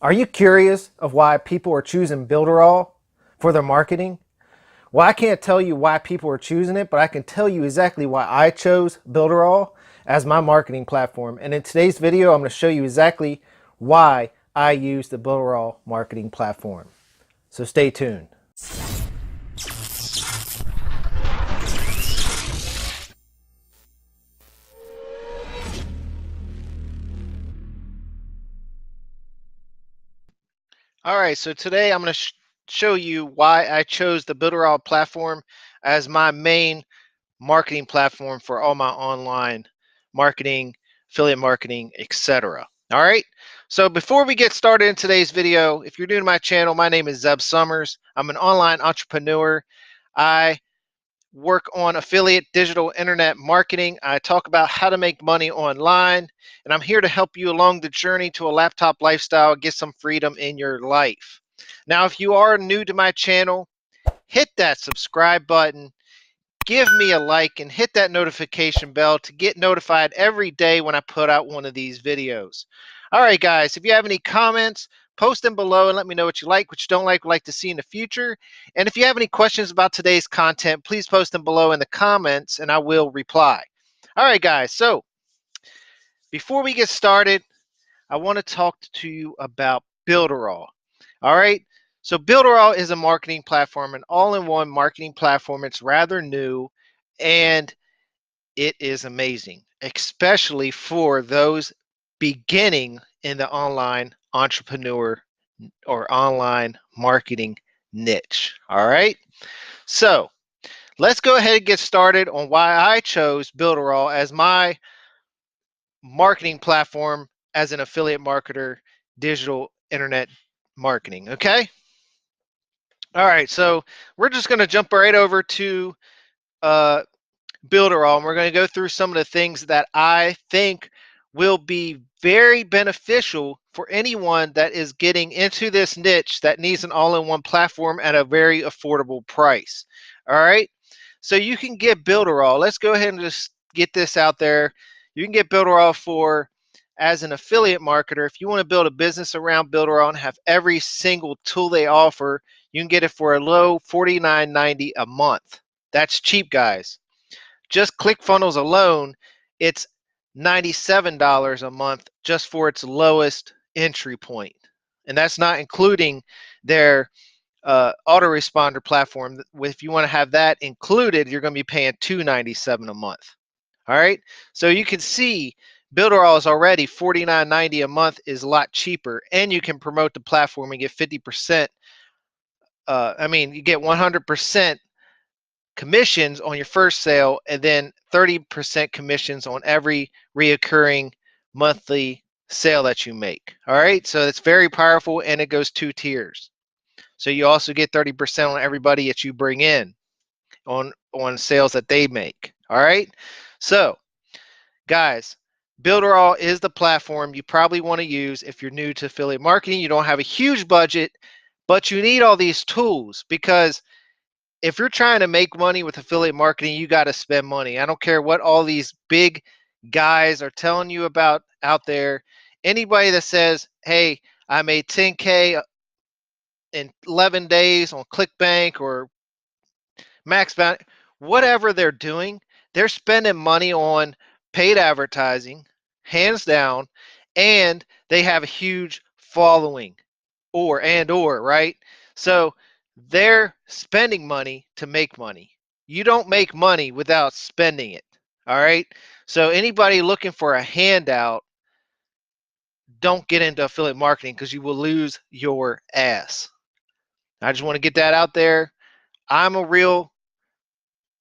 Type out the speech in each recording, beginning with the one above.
Are you curious of why people are choosing Builderall for their marketing? Well, I can't tell you why people are choosing it, but I can tell you exactly why I chose Builderall as my marketing platform. And in today's video, I'm going to show you exactly why I use the Builderall marketing platform. So stay tuned. All right, so today I'm going to show you why I chose the Builderall platform as my main marketing platform for all my online marketing, affiliate marketing, etc. All right. So before we get started in today's video, if you're new to my channel, my name is Zeb Summers. I'm an online entrepreneur. I work on affiliate digital internet marketing. I talk about how to make money online, and I'm here to help you along the journey to a laptop lifestyle, get some freedom in your life. Now, if you are new to my channel, hit that subscribe button, give me a like, and hit that notification bell to get notified every day when I put out one of these videos. All right, guys, if you have any comments, post them below and let me know what you like, what you don't like, would like to see in the future. And if you have any questions about today's content, please post them below in the comments and I will reply. All right, guys, so before we get started, I want to talk to you about Builderall. All right, so Builderall is a marketing platform, an all-in-one marketing platform. It's rather new and it is amazing, especially for those beginning in the online entrepreneur or online marketing niche. All right, so let's go ahead and get started on why I chose Builderall as my marketing platform as an affiliate marketer, digital internet marketing. Okay, all right, so we're just going to jump right over to uh, Builderall, and we're going to go through some of the things that I think will be very beneficial for anyone that is getting into this niche that needs an all-in-one platform at a very affordable price. All right, so you can get Builderall. Let's go ahead and just get this out there. You can get Builderall for as an affiliate marketer. If you want to build a business around Builderall and have every single tool they offer, you can get it for a low $49.90 a month. That's cheap, guys. Just ClickFunnels alone, it's $97 a month just for its lowest entry point. And that's not including their autoresponder platform. If you want to have that included, you're going to be paying $297 a month. All right, so you can see Builderall is already $49.90 a month, is a lot cheaper, and you can promote the platform and get 50%. You get 100% commissions on your first sale, and then 30% commissions on every reoccurring monthly sale that you make. All right, so it's very powerful, and it goes 2 tiers. So you also get 30% on everybody that you bring in on sales that they make. All right, so guys, Builderall is the platform you probably want to use if you're new to affiliate marketing. You don't have a huge budget, but you need all these tools, because if you're trying to make money with affiliate marketing, you got to spend money. I don't care what all these big guys are telling you about out there. Anybody that says, hey, I made 10K in 11 days on ClickBank or MaxBounty, whatever they're doing, they're spending money on paid advertising, hands down, and they have a huge following, or right? So they're spending money to make money. You don't make money without spending it. All right, so anybody looking for a handout, don't get into affiliate marketing, because you will lose your ass. I just want to get that out there. I'm a real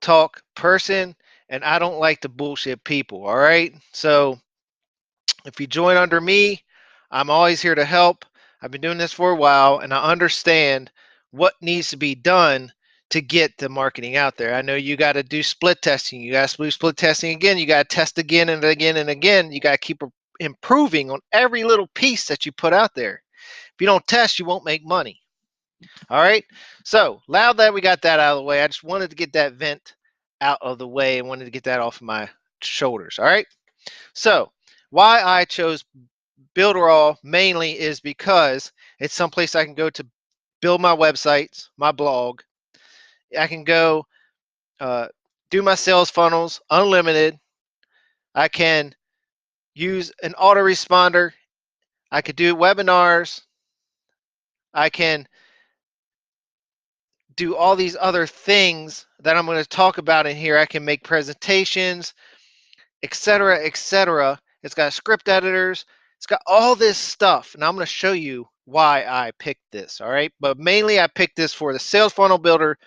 talk person, and I don't like to bullshit people. All right, so if you join under me, I'm always here to help. I've been doing this for a while, and I understand what needs to be done to get the marketing out there. I know you got to do split testing. You got to do split testing again. You got to test again and again and again. You got to keep improving on every little piece that you put out there. If you don't test, you won't make money. All right. So now that we got that out of the way, I just wanted to get that vent out of the way and wanted to get that off of my shoulders. All right. So why I chose Builderall mainly is because it's someplace I can go to build my websites, my blog. I can go uh, do my sales funnels unlimited. I can use an autoresponder. I could do webinars. I can do all these other things that I'm going to talk about in here. I can make presentations, etc., etc. It's got script editors. It's got all this stuff, and I'm going to show you why I picked this. All right, but mainly I picked this for the sales funnel builder,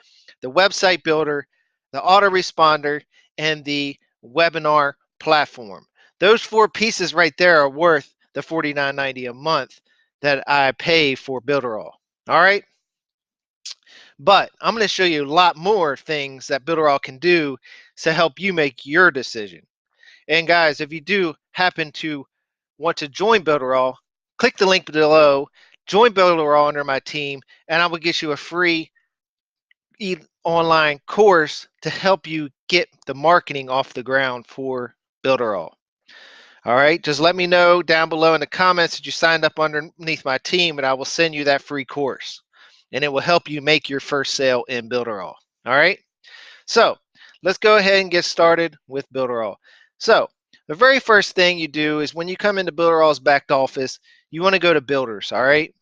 the website builder, the autoresponder, and the webinar platform. Those four pieces right there are worth the $49.90 a month that I pay for Builderall. All right. But I'm going to show you a lot more things that Builderall can do to help you make your decision. And guys, if you do happen to want to join Builderall, click the link below, join Builderall under my team, and I will get you a free online course to help you get the marketing off the ground for Builderall. All right, just let me know down below in the comments that you signed up underneath my team, and I will send you that free course. And it will help you make your first sale in Builderall. All right, so let's go ahead and get started with Builderall. So the very first thing you do is when you come into Builderall's back office, you want to go to Builders. All right,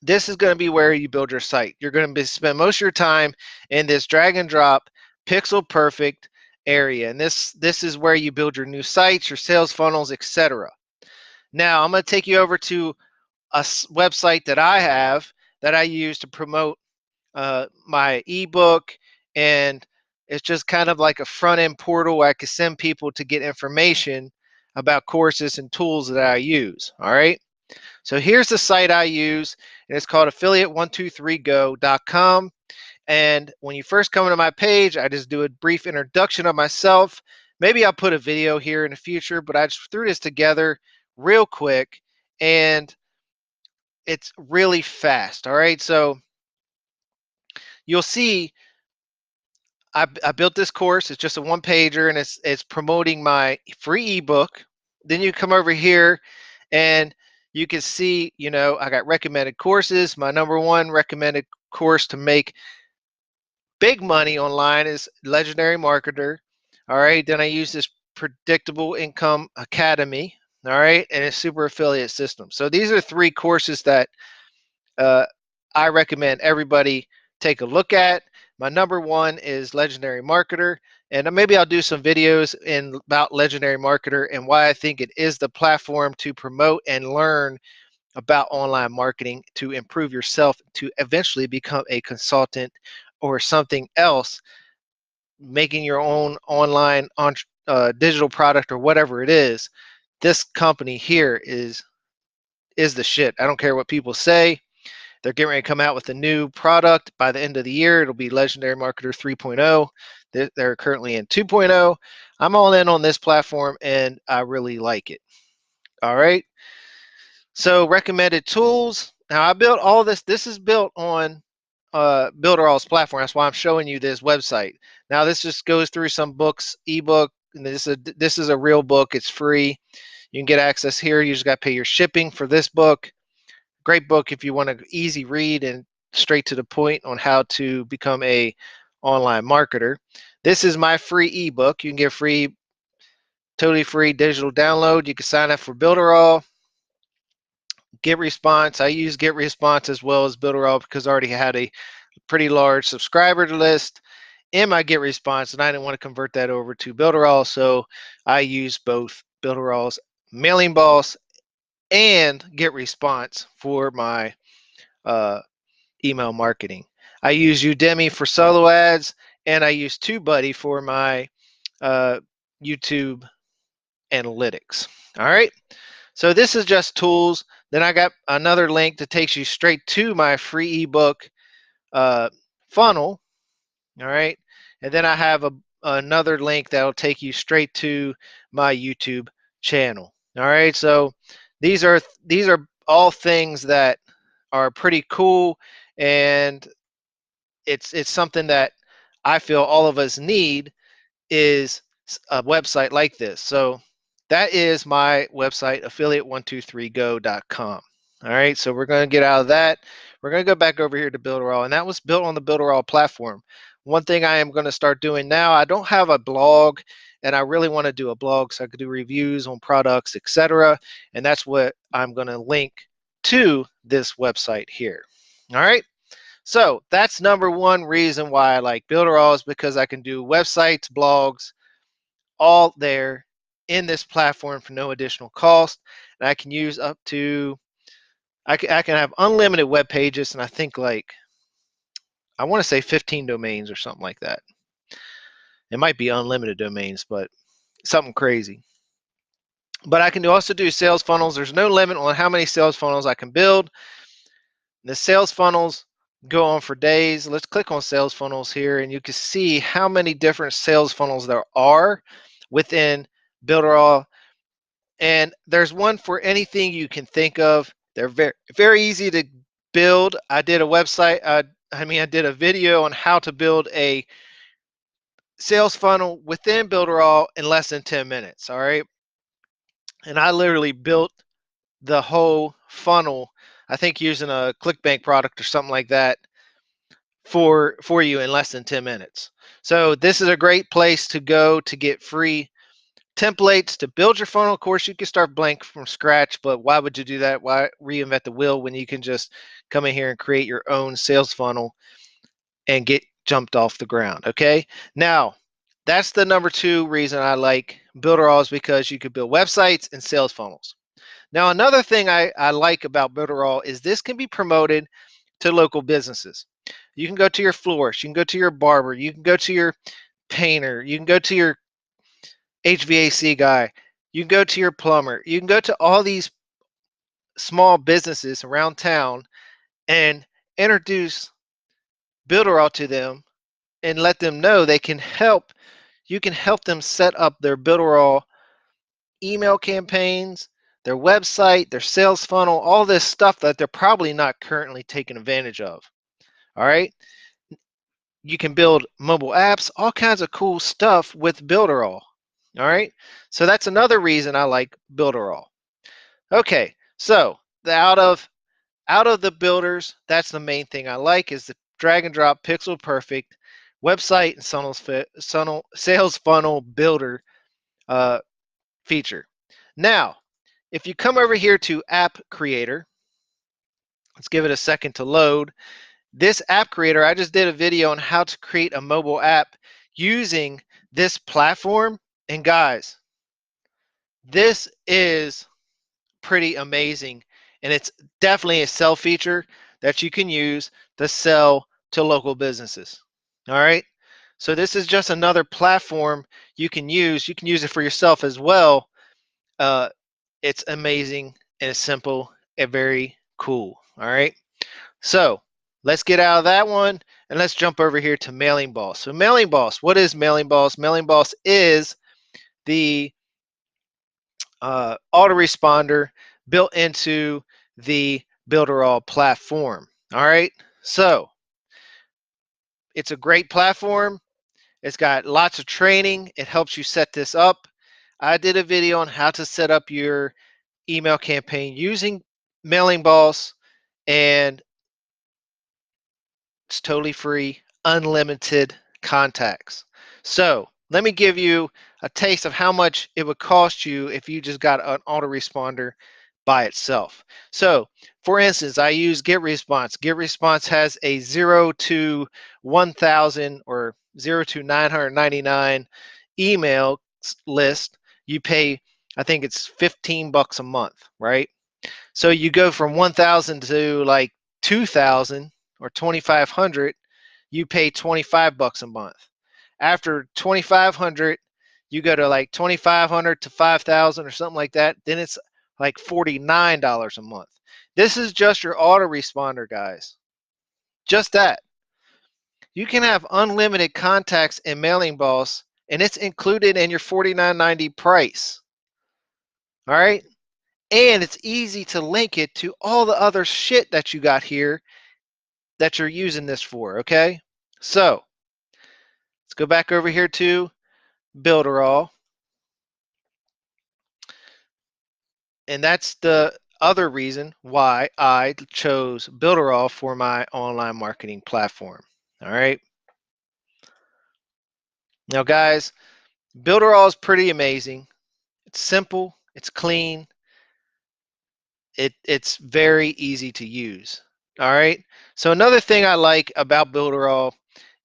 this is going to be where you build your site. You're going to spend most of your time in this drag and drop pixel perfect area, and this is where you build your new sites, your sales funnels, etc. Now I'm going to take you over to a website that I have that I use to promote my ebook, and it's just kind of like a front end portal where I can send people to get information about courses and tools that I use. All right, so here's the site I use, and it's called affiliate123go.com. And when you first come to my page, I just do a brief introduction of myself. Maybe I'll put a video here in the future, but I just threw this together real quick, and it's really fast. All right, so you'll see I built this course. It's just a one pager, and it's promoting my free ebook. Then you come over here and you can see, you know, I got recommended courses. My number one recommended course to make big money online is Legendary Marketer. All right, then I use this Predictable Income Academy. All right, and a super affiliate system. So these are three courses that uh, I recommend everybody take a look at. My number one is Legendary Marketer, and maybe I'll do some videos about Legendary Marketer and why I think it is the platform to promote and learn about online marketing to improve yourself to eventually become a consultant or something else, making your own online digital product or whatever it is. This company here is the shit. I don't care what people say. They're getting ready to come out with a new product by the end of the year. It'll be Legendary Marketer 3.0. They're currently in 2.0. I'm all in on this platform, and I really like it. All right. So recommended tools. Now I built all this. This is built on Builderall's platform. That's why I'm showing you this website. Now this just goes through some books, ebook. And this is a real book. It's free. You can get access here. You just got to pay your shipping for this book. Great book if you want an easy read and straight to the point on how to become a online marketer. This is my free ebook. You can get free, totally free digital download. You can sign up for Builderall. Get Response. I use Get Response as well as Builderall because I already had a pretty large subscriber list in my Get Response, and I didn't want to convert that over to Builderall, so I use both Builderall's Mailing Boss and Get Response for my email marketing. I use Udemy for solo ads, and I use TubeBuddy for my YouTube analytics. All right, so this is just tools. Then I got another link that takes you straight to my free ebook funnel. All right, and then I have another link that will take you straight to my YouTube channel. All right, so these are all things that are pretty cool, and it's something that I feel all of us need is a website like this. So That is my website, affiliate123go.com. All right, so we're going to get out of that. We're going to go back over here to Builderall, and that was built on the Builderall platform. One thing I am going to start doing now, I don't have a blog, and I really want to do a blog so I could do reviews on products, etc. And that's what I'm going to link to this website here. All right, so that's number one reason why I like Builderall is because I can do websites, blogs, all there in this platform for no additional cost. And I can use up to, I can have unlimited web pages, and I think like, I want to say 15 domains or something like that. It might be unlimited domains, but something crazy. But I can also do sales funnels. There's no limit on how many sales funnels I can build. The sales funnels go on for days. Let's click on sales funnels here, and you can see how many different sales funnels there are within Builderall. And there's one for anything you can think of. They're very easy to build. I did a website, I did a video on how to build a sales funnel within Builderall in less than 10 minutes. All right. And I literally built the whole funnel, I think using a ClickBank product or something like that for you in less than 10 minutes. So this is a great place to go to get free templates to build your funnel. Of course, you can start blank from scratch, but why would you do that? Why reinvent the wheel when you can just come in here and create your own sales funnel and get jumped off the ground? Okay. Now, that's the number two reason I like Builderall is because you could build websites and sales funnels. Now, another thing I like about Builderall is this can be promoted to local businesses. You can go to your florist, you can go to your barber, you can go to your painter, you can go to your HVAC guy, you can go to your plumber, you can go to all these small businesses around town and introduce Builderall to them and let them know they can help. You can help them set up their Builderall email campaigns, their website, their sales funnel, all this stuff that they're probably not currently taking advantage of. All right. You can build mobile apps, all kinds of cool stuff with Builderall. All right. So that's another reason I like Builderall. Okay. So out of the builders, that's the main thing I like is the drag and drop pixel perfect website and sales funnel builder feature. Now, if you come over here to App Creator, let's give it a second to load. This App Creator, I just did a video on how to create a mobile app using this platform. And guys, this is pretty amazing. And it's definitely a sell feature that you can use to sell to local businesses. All right. So this is just another platform you can use. You can use it for yourself as well. It's amazing and it's simple and very cool. All right. So let's get out of that one and let's jump over here to Mailing Boss. So Mailing Boss, what is Mailing Boss? Mailing Boss is the autoresponder built into the Builderall platform. All right. So it's a great platform. It's got lots of training. It helps you set this up. I did a video on how to set up your email campaign using Mailing Boss, and it's totally free, unlimited contacts. So let me give you a taste of how much it would cost you if you just got an autoresponder by itself. So for instance, I use GetResponse. GetResponse has a 0 to 1,000 or 0 to 999 email list. You pay, I think it's 15 bucks a month, right? So you go from 1,000 to like 2,000 or 2,500, you pay 25 bucks a month. After 2,500, you go to like 2,500 to 5,000 or something like that. Then it's like $49 a month. This is just your autoresponder, guys. Just that. You can have unlimited contacts in Mailing Boss, and it's included in your $49.90 price. All right. And it's easy to link it to all the other shit that you got here that you're using this for, okay? So let's go back over here to Builderall. And that's the other reason why I chose Builderall for my online marketing platform. All right. Now, guys, Builderall is pretty amazing. It's simple, it's clean, it's very easy to use. All right. So another thing I like about Builderall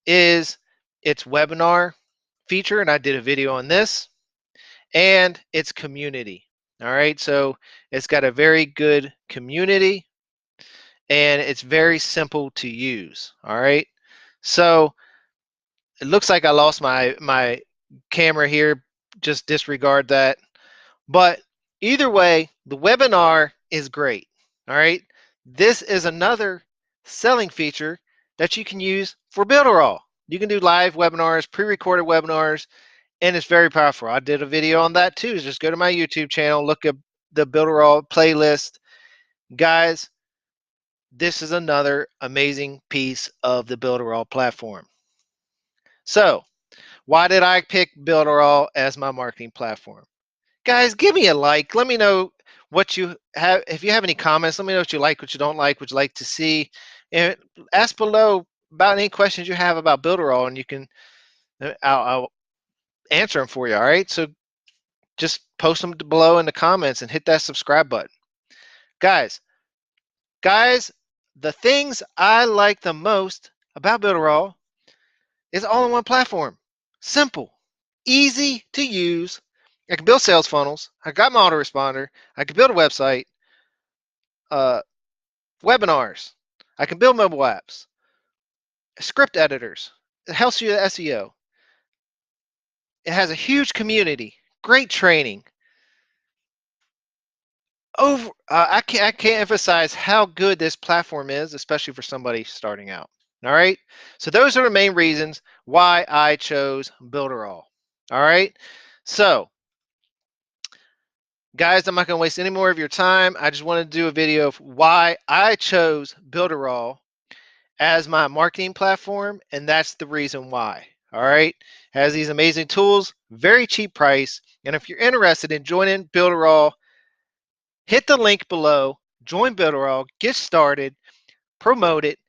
is its webinar feature, and I did a video on this, and its community. All right. So it's got a very good community, and it's very simple to use. All right. So it looks like I lost my camera here. Just disregard that. But either way, the webinar is great. All right. This is another selling feature that you can use for Builderall. You can do live webinars, pre-recorded webinars, and it's very powerful. I did a video on that too. Just go to my YouTube channel, look at the Builderall playlist. Guys, this is another amazing piece of the Builderall platform. So, why did I pick Builderall as my marketing platform? Guys, give me a like. Let me know what you have. If you have any comments, let me know what you like, what you don't like, what you like to see. And ask below about any questions you have about Builderall, and you can I'll answer them for you. All right. So just post them below in the comments and hit that subscribe button. Guys, the things I like the most about Builderall is all in one platform. Simple, easy to use. I can build sales funnels. I got my autoresponder. I can build a website, uh, webinars. I can build mobile apps, script editors. It helps you with SEO. It has a huge community, great training. I can't emphasize how good this platform is, especially for somebody starting out. All right. So those are the main reasons why I chose Builderall. All right. So guys, I'm not going to waste any more of your time. I just wanted to do a video of why I chose Builderall as my marketing platform, and that's the reason why. All right. Has these amazing tools, very cheap price. And if you're interested in joining Builderall, hit the link below, join Builderall, get started, promote it,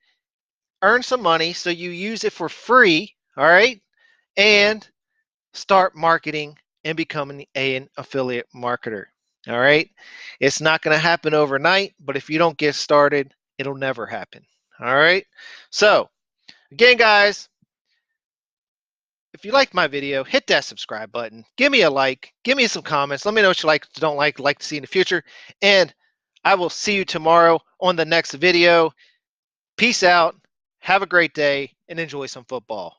earn some money so you use it for free. All right. And start marketing and becoming an affiliate marketer. All right. It's not going to happen overnight, but if you don't get started, it'll never happen. All right. So, again, guys, if you liked my video, hit that subscribe button. Give me a like. Give me some comments. Let me know what you like, don't like to see in the future. And I will see you tomorrow on the next video. Peace out. Have a great day and enjoy some football.